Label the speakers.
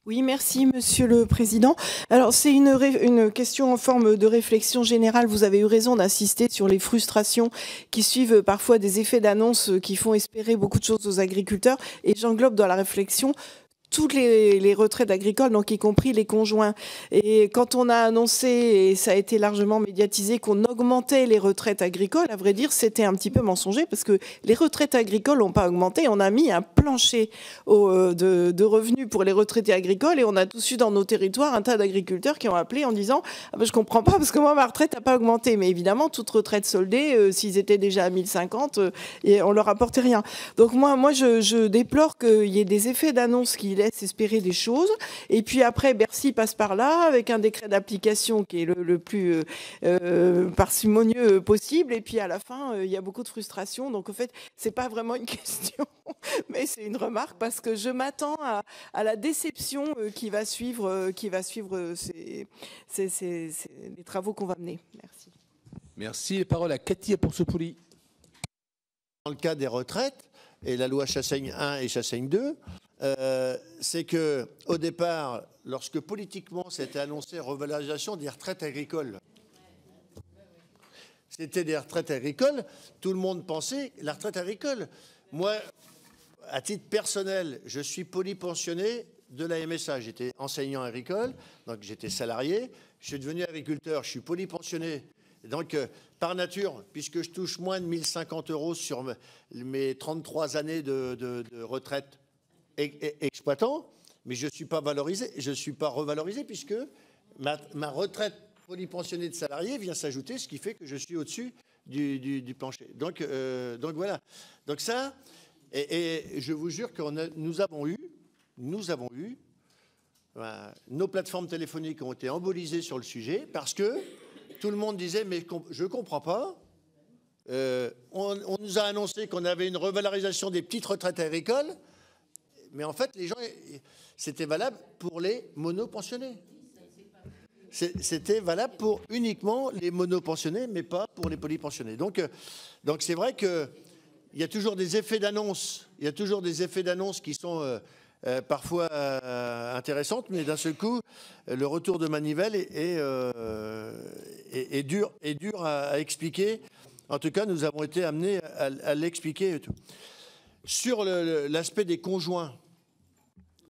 Speaker 1: Oui, merci Monsieur le Président. Alors c'est une question en forme de réflexion générale. Vous avez eu raison d'insister sur les frustrations qui suivent parfois des effets d'annonce qui font espérer beaucoup de choses aux agriculteurs. Et j'englobe dans la réflexion toutes les retraites agricoles, donc y compris les conjoints. Et quand on a annoncé, et ça a été largement médiatisé, qu'on augmentait les retraites agricoles, à vrai dire, c'était un petit peu mensonger parce que les retraites agricoles n'ont pas augmenté. On a mis un plancher de revenus pour les retraités agricoles et on a tous eu dans nos territoires un tas d'agriculteurs qui ont appelé en disant ah ben, je comprends pas parce que moi ma retraite n'a pas augmenté. Mais évidemment, toute retraite soldée, s'ils étaient déjà à 1050, et on leur apportait rien. Donc moi je déplore qu'il y ait des effets d'annonce qui laisse espérer des choses. Et puis après, Bercy passe par là avec un décret d'application qui est le plus parcimonieux possible. Et puis à la fin, il y a beaucoup de frustration. Donc en fait, c'est pas vraiment une question, mais c'est une remarque parce que je m'attends à la déception qui va suivre les travaux qu'on va mener. Merci.
Speaker 2: Merci. La parole à Cathy Apourceau-Poly.
Speaker 3: Dans le cas des retraites, et la loi Chassaigne 1 et Chassaigne 2, c'est que au départ, lorsque politiquement c'était annoncé revalorisation des retraites agricoles, c'était des retraites agricoles, tout le monde pensait la retraite agricole. Moi, à titre personnel, je suis polypensionné de la MSA. J'étais enseignant agricole, donc j'étais salarié. Je suis devenu agriculteur, je suis polypensionné. Donc, par nature, puisque je touche moins de 1050 € sur mes 33 années de retraite exploitant, mais je ne suis pas valorisé, je ne suis pas revalorisé puisque ma retraite polypensionnée de salarié vient s'ajouter, ce qui fait que je suis au-dessus du plancher. Donc voilà. Donc ça, et je vous jure que nous avons eu nos plateformes téléphoniques ont été embolisées sur le sujet parce que tout le monde disait mais je ne comprends pas. On nous a annoncé qu'on avait une revalorisation des petites retraites agricoles. Mais en fait, les gens, c'était valable pour les monopensionnés. C'était valable pour uniquement les monopensionnés, mais pas pour les polypensionnés. Donc c'est vrai qu'il y a toujours des effets d'annonce. Il y a toujours des effets d'annonce qui sont parfois intéressantes, mais d'un seul coup, le retour de manivelle est dur à expliquer. En tout cas, nous avons été amenés à l'expliquer et tout. Sur l'aspect des conjoints,